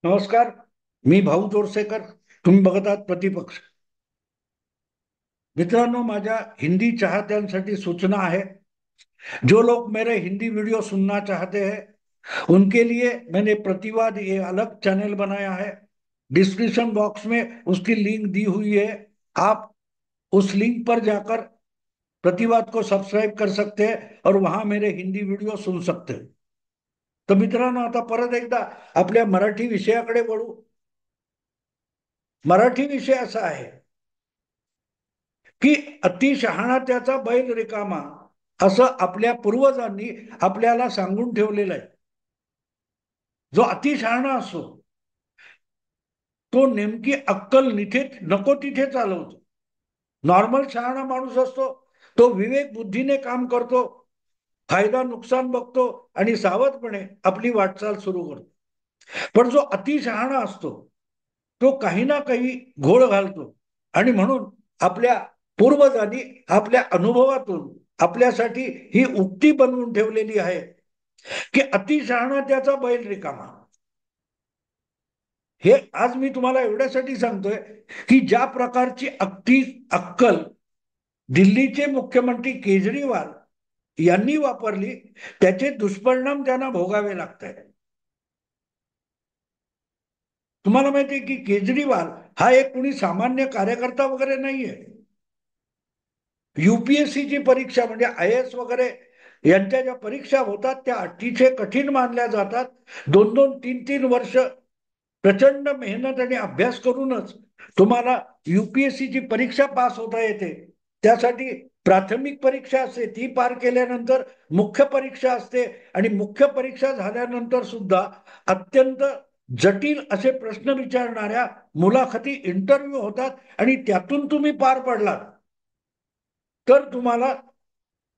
नमस्कार. मी भाऊ तोरसेकर. तुम्ही बघत आहात प्रतिपक्ष. मित्रांनो, माझ्या हिंदी चाहत्यांसाठी सूचना है. जो लोग मेरे हिंदी वीडियो सुनना चाहते हैं उनके लिए मैंने प्रतिवाद ये अलग चैनल बनाया है. डिस्क्रिप्शन बॉक्स में उसकी लिंक दी हुई है. आप उस लिंक पर जाकर प्रतिवाद को सब्सक्राइब कर सकते हैं और वहां मेरे हिंदी व्हिडिओ सुन सकते हैं. तर मित्रांनो, आता परत एकदा आपल्या मराठी विषयाकडे वळू. मराठी विषय असा आहे की अति शहाणा त्याचा बैल रिकामा, असं आपल्या पूर्वजांनी आपल्याला सांगून ठेवलेलं आहे. जो अति शहाणा असतो तो नेमकी अक्कल निथे नको तिथे चालवतो. नॉर्मल शहाणा माणूस असतो तो विवेक बुद्धीने काम करतो, फायदा नुकसान बघतो आणि सावधपणे आपली वाटचाल सुरू करतो. पण जो अति शहाणा असतो तो काही ना काही घोळ घालतो. आणि म्हणून आपल्या पूर्वजांनी आपल्या अनुभवातून आपल्यासाठी ही उक्ती बनवून ठेवलेली आहे की अति शहाणा त्याचा बैल रिकामा. हे आज मी तुम्हाला एवढ्यासाठी सांगतोय की ज्या प्रकारची अक्कल दिल्लीचे मुख्यमंत्री केजरीवाल यांनी वापरली त्याचे दुष्परिणाम त्यांना भोगावे लागत आहेत. तुम्हाला माहिती आहे की केजरीवाल हा एक कुणी सामान्य कार्यकर्ता वगैरे नाहीये. यूपीएससीची परीक्षा म्हणजे आय एस वगैरे यांच्या ज्या परीक्षा होतात त्या अतिशय कठीण मानल्या जातात. 2-2, 3-3 वर्ष प्रचंड मेहनत आणि अभ्यास करूनच तुम्हाला यूपीएससीची परीक्षा पास होता येते. त्यासाठी प्राथमिक परीक्षा असते, ती पार केल्यानंतर मुख्य परीक्षा असते आणि मुख्य परीक्षा झाल्यानंतर सुद्धा अत्यंत जटिल असे प्रश्न विचारणाऱ्या मुलाखती इंटरव्ह्यू होतात आणि त्यातून तुम्ही पार पडलात तर तुम्हाला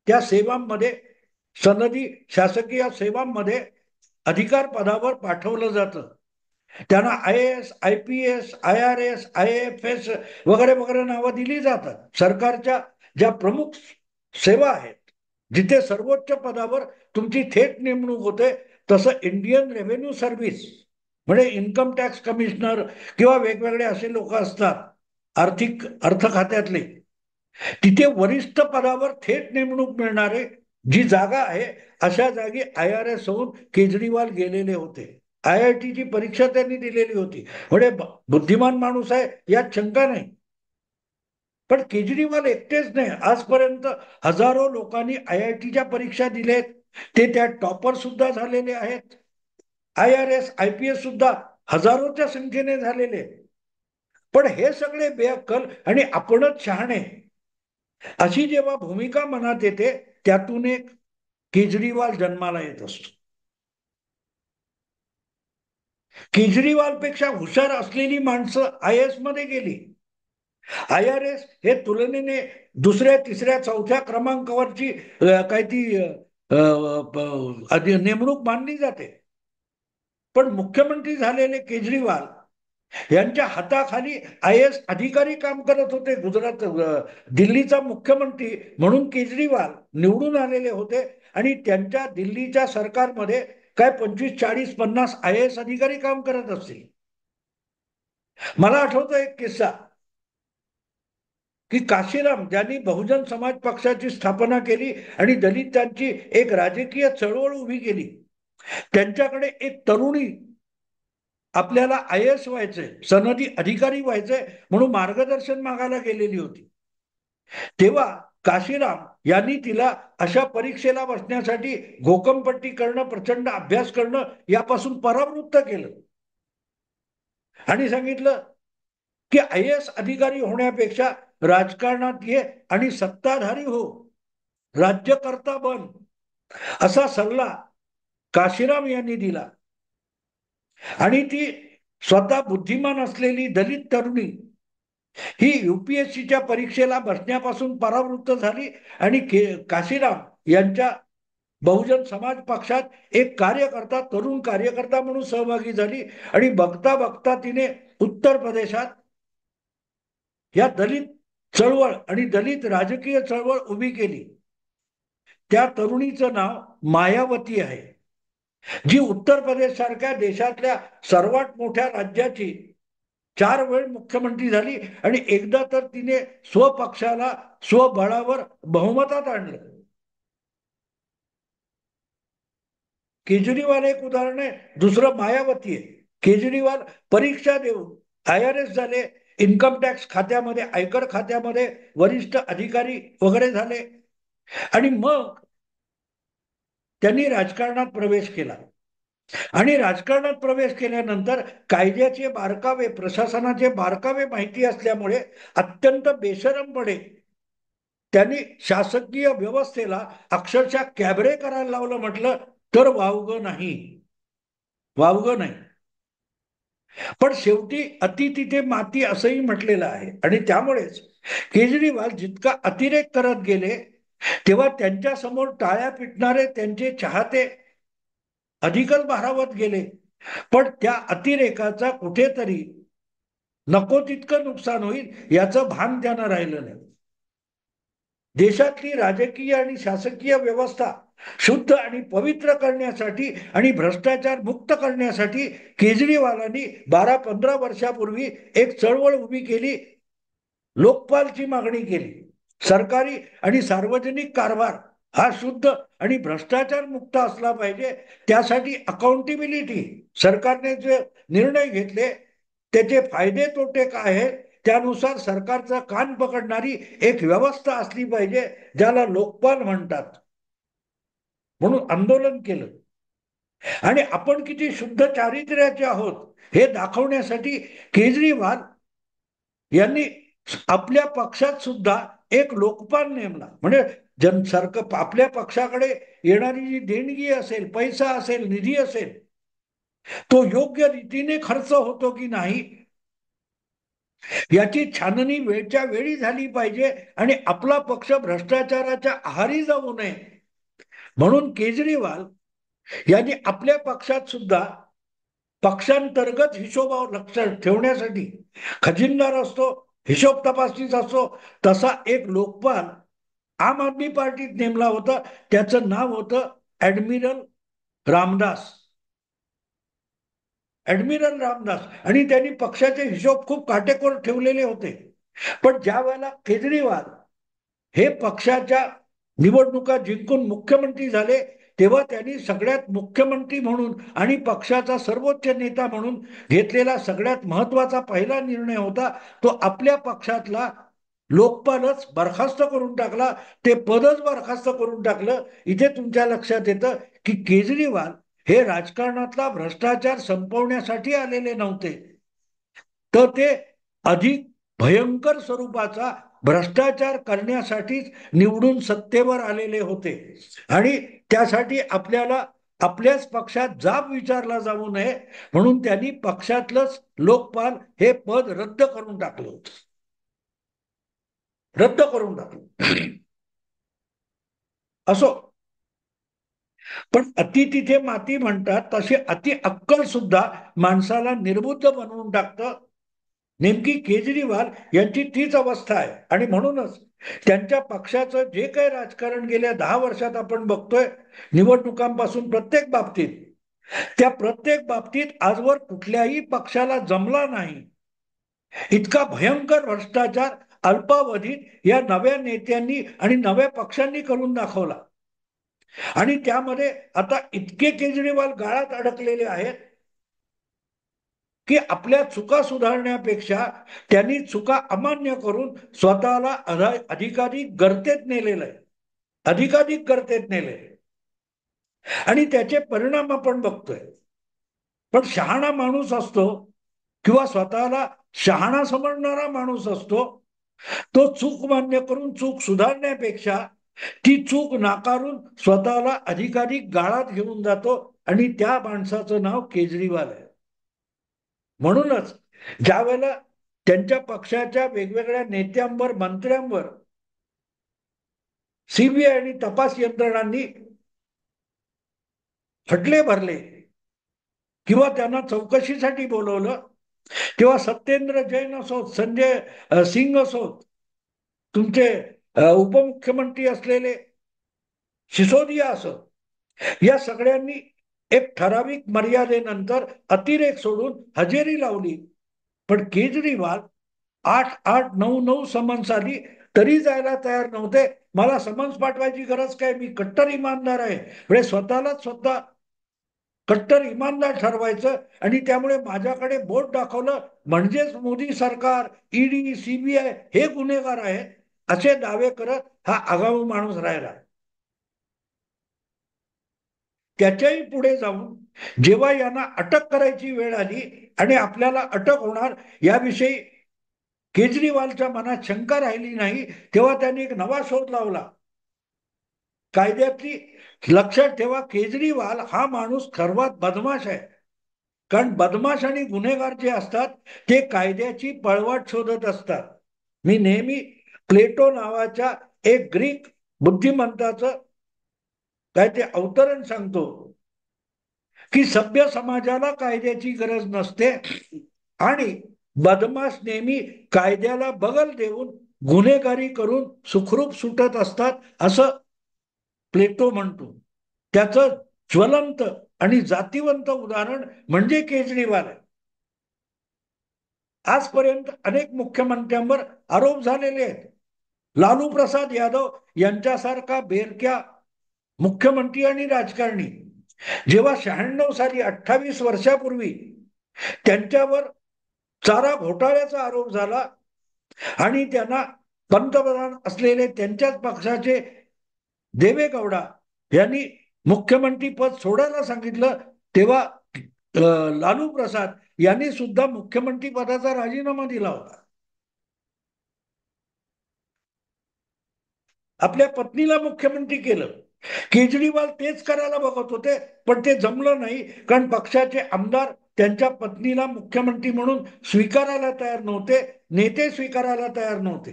त्या सेवांमध्ये, सनदी शासकीय सेवांमध्ये अधिकार पदावर पाठवलं जातं. त्यांना I S, I P S, IRS, IAFS वगैरे वगैरे नावं दिली जातात. सरकारच्या ज्या प्रमुख सेवा आहेत जिथे सर्वोच्च पदावर तुमची थेट नेमणूक होते, तसं इंडियन रेव्हेन्यू सर्व्हिस म्हणजे इन्कम टॅक्स कमिशनर किंवा वेगवेगळे असे लोक असतात अर्थ खात्यातले, तिथे वरिष्ठ पदावर थेट नेमणूक मिळणारे जी जागा आहे अशा जागी IRS होऊन केजरीवाल गेलेले होते. IIT ची परीक्षा त्यांनी दिलेली होती. म्हणजे बुद्धिमान माणूस आहे यात शंका नाही. पण केजरीवाल एकटेच नाही, आजपर्यंत हजारो लोकांनी IITच्या परीक्षा दिलेत. ते त्यात टॉपर सुद्धा झालेले आहेत. IRS, IPS सुद्धा हजारोच्या संख्येने झालेले. पण हे सगळे बेअक्कल आणि आपणच शहाणे अशी जेव्हा भूमिका मनात येते त्यातून एक केजरीवाल जन्माला येत असतो. केजरीवाल पेक्षा हुशार असलेली माणसं IAS मध्ये गेली. IRS हे तुलनेने दुसऱ्या, तिसऱ्या, चौथ्या क्रमांकावरची काय ती नेमणूक मानली जाते. पण मुख्यमंत्री झालेले केजरीवाल यांच्या हाताखाली IAS अधिकारी काम करत होते. दिल्लीचा मुख्यमंत्री म्हणून केजरीवाल निवडून आलेले होते आणि त्यांच्या दिल्लीच्या सरकारमध्ये काय 25, 40, 50 IAS अधिकारी काम करत असतील. मला आठवतो एक किस्सा की काशीराम ज्यांनी बहुजन समाज पक्षाची स्थापना केली आणि दलितांची एक राजकीय चळवळ उभी केली, त्यांच्याकडे एक तरुणी आपल्याला IAS व्हायचंय, सनदी अधिकारी व्हायचंय म्हणून मार्गदर्शन मागायला गेलेली होती. तेव्हा काशीराम यांनी तिला अशा परीक्षेला बसण्यासाठी घोकमपट्टी करणं, प्रचंड अभ्यास करणं यापासून परावृत्त केलं आणि सांगितलं की IAS अधिकारी होण्यापेक्षा राजकारणात ये आणि सत्ताधारी हो, राज्यकर्ता बन, असा सल्ला काशीराम यांनी दिला. आणि ती स्वतः बुद्धिमान असलेली दलित तरुणी ही UPSCच्या परीक्षेला बसण्यापासून परावृत्त झाली आणि काशीराम यांच्या बहुजन समाज पक्षात एक कार्यकर्ता, तरुण कार्यकर्ता म्हणून सहभागी झाली आणि बघता बघता तिने उत्तर प्रदेशात या दलित चळवळ आणि दलित राजकीय चळवळ उभी केली. त्या तरुणीचं नाव मायावती आहे. जी उत्तर प्रदेश सारख्या देशातल्या सर्वात मोठ्या राज्याची 4 वेळ मुख्यमंत्री झाली आणि एकदा तर तिने स्वपक्षाला स्वबळावर बहुमतात आणलं. केजरीवाल एक उदाहरण आहे, दुसरं मायावती आहे. केजरीवाल परीक्षा देऊन IRS झाले, इन्कम टॅक्स खात्यामध्ये, आयकर खात्यामध्ये वरिष्ठ अधिकारी वगैरे झाले आणि मग त्यांनी राजकारणात प्रवेश केला. आणि राजकारणात प्रवेश केल्यानंतर कायद्याचे बारकावे, प्रशासनाचे बारकावे माहिती असल्यामुळे अत्यंत बेशरमपणे त्यांनी शासकीय व्यवस्थेला अक्षरशः कॅबरे करायला लावलं, म्हटलं तर वावगं नाही, वावगं नाही. पण शेवटी अति तिथे माती असंही म्हटलेलं आहे आणि त्यामुळेच केजरीवाल जितका अतिरेक करत गेले तेव्हा त्यांच्या समोर टाळ्या पिटणारे त्यांचे चाहते अधिकच भारावत गेले. पण त्या अतिरेकाचा कुठेतरी नको तितकं नुकसान होईल याचं भान त्यांना राहिलं नाही. देशातली राजकीय आणि शासकीय व्यवस्था शुद्ध आणि पवित्र करण्यासाठी आणि भ्रष्टाचार मुक्त करण्यासाठी केजरीवालांनी 12-15 वर्षापूर्वी एक चळवळ उभी केली, लोकपालची मागणी केली. सरकारी आणि सार्वजनिक कारभार हा शुद्ध आणि भ्रष्टाचार मुक्त असला पाहिजे. त्यासाठी अकाउंटेबिलिटी, सरकारने जे निर्णय घेतले त्याचे फायदे तोटे काय आहेत त्यानुसार सरकारचा कान पकडणारी एक व्यवस्था असली पाहिजे, ज्याला लोकपाल म्हणतात. म्हणून आंदोलन केलं आणि आपण किती शुद्ध चारित्र्याचे आहोत हे दाखवण्यासाठी केजरीवाल यांनी आपल्या पक्षात सुद्धा एक लोकपाल नेमला. म्हणजे सरकार आपल्या पक्षाकडे येणारी जी देणगी असेल, पैसा असेल, निधी असेल, तो योग्य रीतीने खर्च होतो की नाही याची छाननी वेळच्या वेळी झाली पाहिजे आणि आपला पक्ष भ्रष्टाचाराच्या आहारी जाऊ नये म्हणून केजरीवाल यांनी आपल्या पक्षात सुद्धा पक्षांतर्गत हिशोबावर लक्ष ठेवण्यासाठी खजिनदार असतो, हिशोब तपासणीच असतो, तसा एक लोकपाल आम आदमी पार्टीत नेमला होता. त्याचं नाव होतं ऍडमिरल रामदास. ऍडमिरल रामदास आणि त्यांनी पक्षाचे हिशोब खूप काटेकोर ठेवलेले होते. पण ज्या वेळेला केजरीवाल हे पक्षाच्या निवडणुका जिंकून मुख्यमंत्री झाले तेव्हा त्यांनी सगळ्यात मुख्यमंत्री म्हणून आणि पक्षाचा सर्वोच्च नेता म्हणून घेतलेला सगळ्यात महत्वाचा पहिला निर्णय होता तो आपल्या पक्षातला लोकपालच बरखास्त करून टाकला, ते पदच बरखास्त करून टाकलं. इथे तुमच्या लक्षात येतं की केजरीवाल हे राजकारणातला भ्रष्टाचार संपवण्यासाठी आलेले नव्हते, तर ते अधिक भयंकर स्वरूपाचा भ्रष्टाचार करण्यासाठीच निवडून सत्तेवर आलेले होते. आणि त्यासाठी आपल्याला आपल्याच पक्षात जाब विचारला जाऊ नये म्हणून त्यांनी पक्षातलंच लोकपाल हे पद रद्द करून टाकलं होतं, रद्द करून टाकलं. असो, पण अति तिथे माती म्हणतात तशी अति अक्कल सुद्धा माणसाला निर्बुद्ध बनवून टाकतं. नेमकी केजरीवाल यांची तीच अवस्था आहे आणि म्हणूनच त्यांच्या पक्षाचं जे काही राजकारण गेल्या 10 वर्षात आपण बघतोय, निवडणुकांपासून प्रत्येक बाबतीत, त्या प्रत्येक बाबतीत आजवर कुठल्याही पक्षाला जमला नाही इतका भयंकर भ्रष्टाचार अल्पावधीत या नव्या नेत्यांनी आणि नव्या पक्षांनी करून दाखवला. आणि त्यामध्ये आता इतके केजरीवाल गाळात अडकलेले आहेत की आपल्या चुका सुधारण्यापेक्षा त्यांनी चुका अमान्य करून स्वतःला अधिकाधिक गर्तेत नेलेलं आहे, अधिकाधिक गर्तेत नेले आणि त्याचे परिणाम आपण बघतोय. पण शहाणा माणूस असतो किंवा स्वतःला शहाणा समजणारा माणूस असतो, तो चूक मान्य करून चूक सुधारण्यापेक्षा ती चूक नाकारून स्वतःला अधिकाधिक गाळात घेऊन जातो आणि त्या माणसाचं नाव केजरीवाल आहे. म्हणूनच ज्या वेळेला त्यांच्या पक्षाच्या वेगवेगळ्या नेत्यांवर, मंत्र्यांवर सीबीआय आणि तपास यंत्रणांनी खटले भरले किंवा त्यांना चौकशीसाठी बोलवलं तेव्हा सत्येंद्र जैन असोत, संजय सिंग असोत, तुमचे उपमुख्यमंत्री असलेले सिसोदिया असोत, या सगळ्यांनी एक ठराविक मर्यादेनंतर अतिरेक सोडून हजेरी लावली. पण केजरीवाल 8-8, 9-9 समन्स आली तरी जायला तयार नव्हते. मला समन्स पाठवायची गरज काय, मी कट्टर इमानदार आहे म्हणजे स्वतःलाच स्वतः कट्टर इमानदार ठरवायचं. आणि त्यामुळे माझ्याकडे बोट दाखवलं म्हणजेच मोदी सरकार, ईडी, सीबीआय हे गुन्हेगार आहेत असे दावे करत हा आगाऊ माणूस राहिला. त्याच्याही पुढे जाऊन जेव्हा यांना अटक करायची वेळ आली आणि आपल्याला अटक होणार याविषयी केजरीवालच्या मनात शंका राहिली नाही, तेव्हा त्यांनी एक नवा शोध लावला कायद्यातली. लक्षात ठेवा, केजरीवाल हा माणूस सर्वात बदमाश आहे. कारण बदमाश आणि गुन्हेगार जे असतात ते कायद्याची पळवाट शोधत असतात. मी नेहमी प्लेटो नावाच्या एक ग्रीक बुद्धिमंताचं काय ते अवतरण सांगतो की सभ्य समाजाला कायद्याची गरज नसते आणि बदमाश नेहमी कायद्याला बगल देऊन गुन्हेगारी करून सुखरूप सुटत असतात असं प्लेटो म्हणतो. त्याचं ज्वलंत आणि जातीवंत उदाहरण म्हणजे केजरीवाल आहे. आजपर्यंत अनेक मुख्यमंत्र्यांवर आरोप झालेले आहेत. लालू प्रसाद यादव यांच्यासारखा बेरक्या मुख्यमंत्री आणि राजकारणी जेव्हा 96 साली 28 वर्षापूर्वी त्यांच्यावर चारा घोटाळ्याचा आरोप झाला आणि त्यांना पंतप्रधान असलेले त्यांच्याच पक्षाचे देवेगौडा यांनी मुख्यमंत्री पद सोडायला सांगितलं, तेव्हा लालू प्रसाद यांनी सुद्धा मुख्यमंत्री पदाचा राजीनामा दिला होता. आपल्या पत्नीला मुख्यमंत्री केलं. केजरीवाल तेच करायला बघत होते पण ते जमलं नाही, कारण पक्षाचे आमदार त्यांच्या पत्नीला मुख्यमंत्री म्हणून स्वीकारायला तयार नव्हते, नेते स्वीकारायला तयार नव्हते.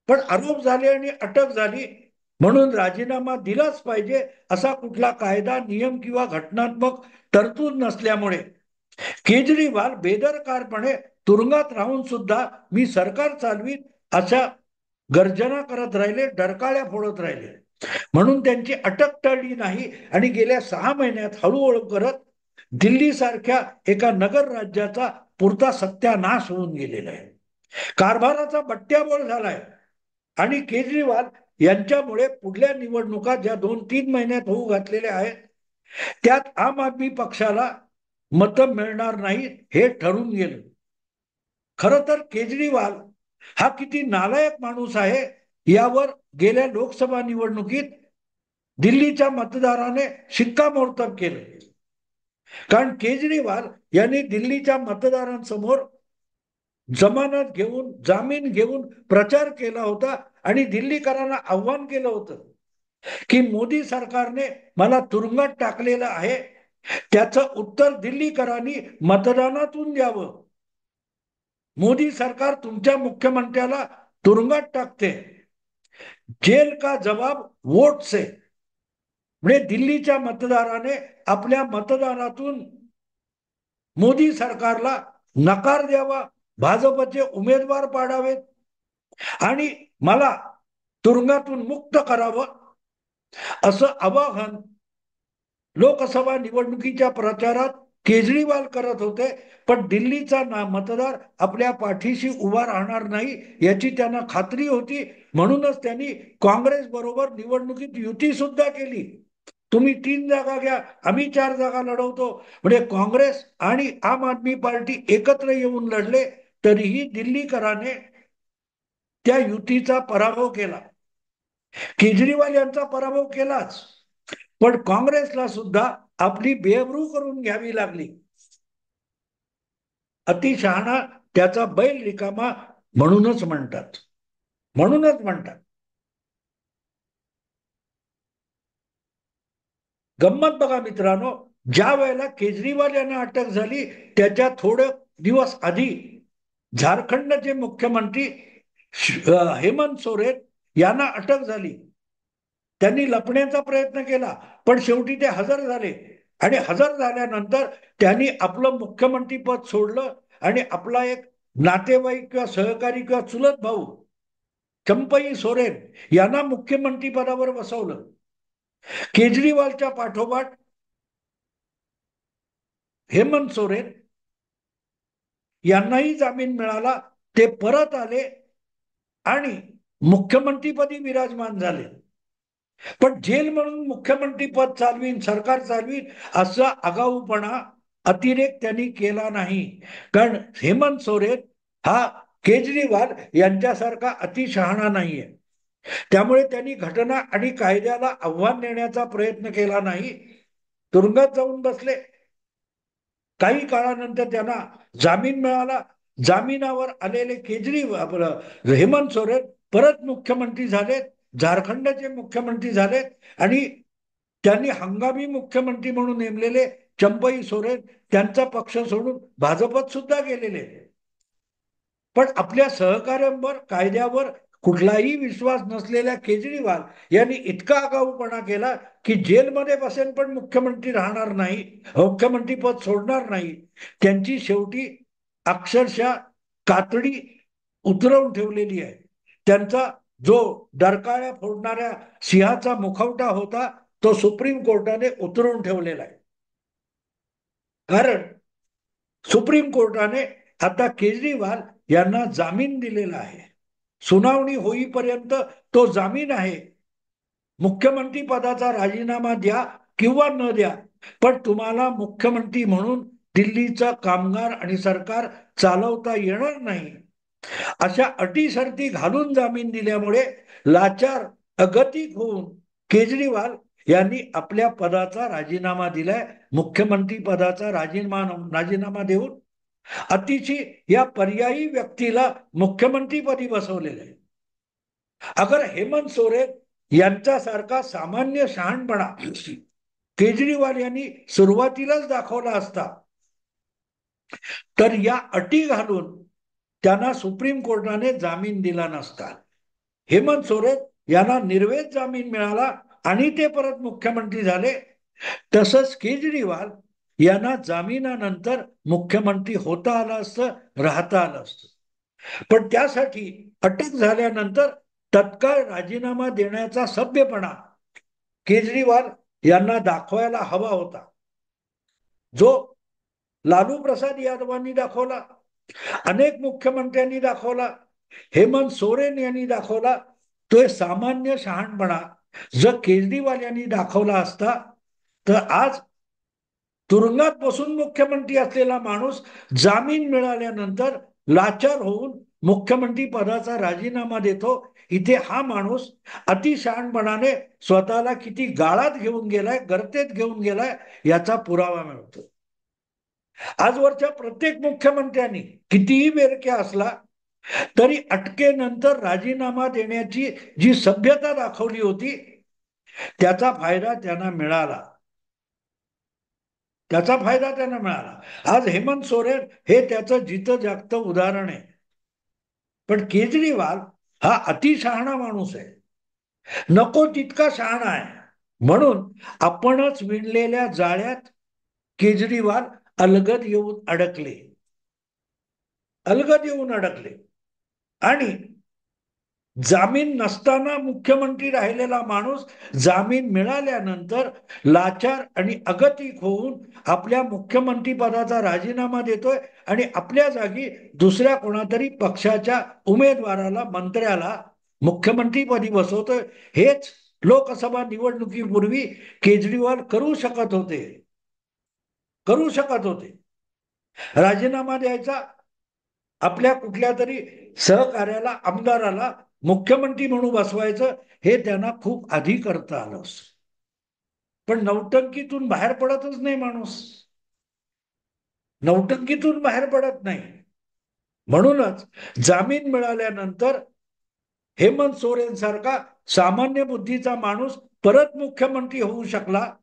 पण आरोप झाले आणि अटक झाली म्हणून राजीनामा दिलाच पाहिजे असा कुठला कायदा, नियम किंवा घटनात्मक तरतूद नसल्यामुळे केजरीवाल बेदरकारपणे तुरुंगात राहून सुद्धा मी सरकार चालवीत अशा गर्जना करत राहिले, डरकाळ्या फोडत राहिले. म्हणून त्यांची अटक टळली नाही आणि गेल्या 6 महिन्यात हळूहळू करत दिल्ली सारख्या एका नगर राज्याचा पुरता सत्यानाश होऊन गेलेला आहे. कारभाराचा बट्ट्याबोळ झालाय आणि केजरीवाल यांच्यामुळे पुढल्या निवडणुका ज्या 2-3 महिन्यात होऊ घातलेल्या आहेत त्यात आम आदमी पक्षाला मतं मिळणार नाहीत हे ठरून गेलं. खरं तर केजरीवाल हा किती नालायक माणूस आहे यावर गेल्या लोकसभा निवडणुकीत दिल्लीच्या मतदाराने शिक्कामोर्तब केलं. कारण केजरीवाल यांनी दिल्लीच्या मतदारांसमोर जमानत घेऊन, जामीन घेऊन प्रचार केला होता आणि दिल्लीकरांना आव्हान केलं होतं की मोदी सरकारने मला तुरुंगात टाकलेलं आहे, त्याचं उत्तर दिल्लीकरांनी मतदानातून द्यावं. मोदी सरकार तुमच्या मुख्यमंत्र्याला तुरुंगात टाकते, जेल का जवाब वोट से. म्हणजे दिल्लीच्या मतदाराने आपल्या मतदानातून मोदी सरकारला नकार द्यावा, भाजपचे उमेदवार पाडावेत आणि मला तुरुंगातून मुक्त करावं असं आवाहन लोकसभा निवडणुकीच्या प्रचारात केजरीवाल करत होते. पण दिल्लीचा मतदार आपल्या पाठीशी उभा राहणार नाही याची त्यांना खात्री होती, म्हणूनच त्यांनी काँग्रेस बरोबर निवडणुकीत युती सुद्धा केली. तुम्ही 3 जागा घ्या, आम्ही 4 जागा लढवतो म्हणजे काँग्रेस आणि आम आदमी पार्टी एकत्र येऊन लढले तरीही दिल्लीकराने त्या युतीचा पराभव केला. केजरीवाल यांचा पराभव केलाच पण काँग्रेसला सुद्धा आपली बेअब्रू करून घ्यावी लागली. अतिशहाणा त्याचा बैल रिकामा म्हणूनच म्हणतात. म्हणूनच म्हणतात. गंमत बघा मित्रांनो, ज्या वेळेला केजरीवाल यांना अटक झाली त्याच्या थोडे दिवस आधी झारखंडचे मुख्यमंत्री हेमंत सोरेन यांना अटक झाली. त्यांनी लपण्याचा प्रयत्न केला पण शेवटी ते हजर झाले आणि हजर झाल्यानंतर त्यांनी आपलं मुख्यमंत्री पद सोडलं आणि आपला एक नातेवाईक किंवा सहकारी किंवा चुलत भाऊ चंपई सोरेन यांना मुख्यमंत्री पदावर बसवलं. केजरीवालच्या पाठोपाठ हेमंत सोरेन यांनाही जामीन मिळाला, ते परत आले आणि मुख्यमंत्रीपदी विराजमान झाले. पण जेल म्हणून मुख्यमंत्री पद चालवीन, सरकार चालवीन असा आगाऊपणा, अतिरेक त्यांनी केला नाही. कारण हेमंत सोरेन हा केजरीवाल यांच्यासारखा अतिशहाणा नाहीये. त्यामुळे त्यांनी घटना आणि कायद्याला आव्हान देण्याचा प्रयत्न केला नाही. तुरुंगात जाऊन बसले. काही काळानंतर त्यांना जामीन मिळाला. जामिनावर आलेले केजरीवाल हेमंत सोरेन परत मुख्यमंत्री झालेत, झारखंडचे मुख्यमंत्री झालेत आणि त्यांनी हंगामी मुख्यमंत्री म्हणून नेमलेले चंपई सोरेन त्यांचा पक्ष सोडून भाजपत सुद्धा गेलेले. पण आपल्या सहकार्यांवर, कायद्यावर कुठलाही विश्वास नसलेल्या केजरीवाल यांनी इतका आगाऊपणा केला की जेलमध्ये बसेन पण मुख्यमंत्री राहणार नाही, मुख्यमंत्री पद सोडणार नाही. त्यांची शेवटी अक्षरशः कातडी उतरवून ठेवलेली आहे. त्यांचा जो डरकाळ्या फोडणाऱ्या सिंहाचा मुखवटा होता तो सुप्रीम कोर्टाने उतरवून ठेवलेला आहे. कारण सुप्रीम कोर्टाने आता केजरीवाल यांना जामीन दिलेला आहे. सुनावणी होईपर्यंत तो जामीन आहे. मुख्यमंत्री पदाचा राजीनामा द्या किंवा न द्या, पण तुम्हाला मुख्यमंत्री म्हणून दिल्लीचा कामगार आणि सरकार चालवता येणार नाही. अशा अटी शर्ती घालून जामीन दिल्यामुळे लाचार अगतिक होऊन केजरीवाल यांनी आपल्या पदाचा राजीनामा दिलाय. मुख्यमंत्री पदाचा राजीनामा देऊन अतिशय या पर्यायी व्यक्तीला मुख्यमंत्रीपदी बसवलेलं आहे. अगर हेमंत सोरेन यांच्यासारखा सामान्य शहाणपणा केजरीवाल यांनी सुरुवातीलाच दाखवला असता तर या अटी घालून त्यांना सुप्रीम कोर्टाने जामीन दिला नसता. हेमंत सोरेन यांना निर्वेद जामीन मिळाला आणि ते परत मुख्यमंत्री झाले. तसंच केजरीवाल यांना जामिनानंतर मुख्यमंत्री होता आलं असतं, राहता आलं असतं. पण त्यासाठी अटक झाल्यानंतर तत्काळ राजीनामा देण्याचा सभ्यपणा केजरीवाल यांना दाखवायला हवा होता, जो लालू प्रसाद यादवांनी दाखवला, अनेक मुख्यमंत्र्यांनी दाखवला, हेमंत सोरेन यांनी दाखवला. तो सामान्य शहाणपणा जर केजरीवाल यांनी दाखवला असता तर आज तुरुंगात बसून मुख्यमंत्री असलेला माणूस जामीन मिळाल्यानंतर लाचार होऊन मुख्यमंत्री पदाचा राजीनामा देतो. इथे हा माणूस अतिशहाणपणाने स्वतःला किती गाळात घेऊन गेलाय, गर्तेत घेऊन गेलाय याचा पुरावा मिळतो. आजवरच्या प्रत्येक मुख्यमंत्र्यांनी कितीही बेरक्या असला तरी अटकेनंतर राजीनामा देण्याची जी सभ्यता दाखवली होती त्याचा फायदा त्यांना मिळाला. आज हेमंत सोरेन हे त्याचं जितं जागतं उदाहरण आहे. पण केजरीवाल हा अतिशहाणा माणूस आहे, नको तितका शहाणा आहे. म्हणून आपणच विणलेल्या जाळ्यात केजरीवाल अलगद येऊन अडकले आणि जामीन नसताना मुख्यमंत्री राहिलेला माणूस जामीन मिळाल्यानंतर लाचार आणि अगतिक होऊन आपल्या मुख्यमंत्री पदाचा राजीनामा देतोय आणि आपल्या जागी दुसऱ्या कोणातरी पक्षाच्या उमेदवाराला, मंत्र्याला मुख्यमंत्रीपदी बसवतोय. हेच लोकसभा निवडणुकीपूर्वी केजरीवाल करू शकत होते. राजीनामा द्यायचा, आपल्या कुठल्या तरी सहकार्याला, आमदाराला मुख्यमंत्री म्हणून बसवायचं, हे त्यांना खूप आधी करता आलं असतं. पण नौटंकीतून बाहेर पडतच नाही माणूस, नौटंकीतून बाहेर पडत नाही. म्हणूनच जामीन मिळाल्यानंतर हेमंत सोरेन सारखा सामान्य बुद्धीचा माणूस परत मुख्यमंत्री होऊ शकला.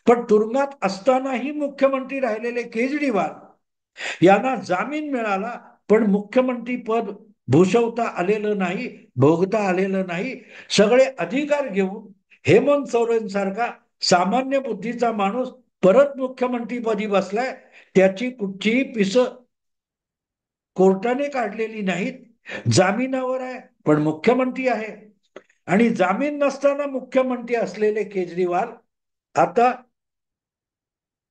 पण तुरुंगात असतानाही मुख्यमंत्री राहिलेले केजरीवाल यांना जामीन मिळाला, पण मुख्यमंत्री पद भूषवता आलेलं नाही, भोगता आलेलं नाही. सगळे अधिकार घेऊन हेमंत सोरेन सारखा सामान्य बुद्धीचा माणूस परत मुख्यमंत्रीपदी बसलाय. त्याची कुठचीही पिस कोर्टाने काढलेली नाहीत. जामिनावर आहे पण मुख्यमंत्री आहे. आणि जामीन नसताना मुख्यमंत्री असलेले केजरीवाल आता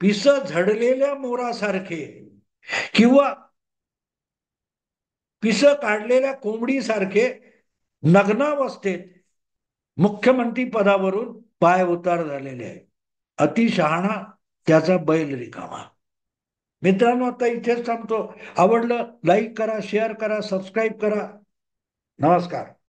पिस झडलेल्या मोरासारखे किंवा पिस काढलेल्या कोंबडीसारखे नग्नावस्थेत मुख्यमंत्री पदावरून पाय उतार झालेले आहे. अतिशहाणा त्याचा बैल रिकामा. मित्रांनो, आता इथेच थांबतो. आवडलं लाईक करा, शेअर करा, सबस्क्राईब करा. नमस्कार.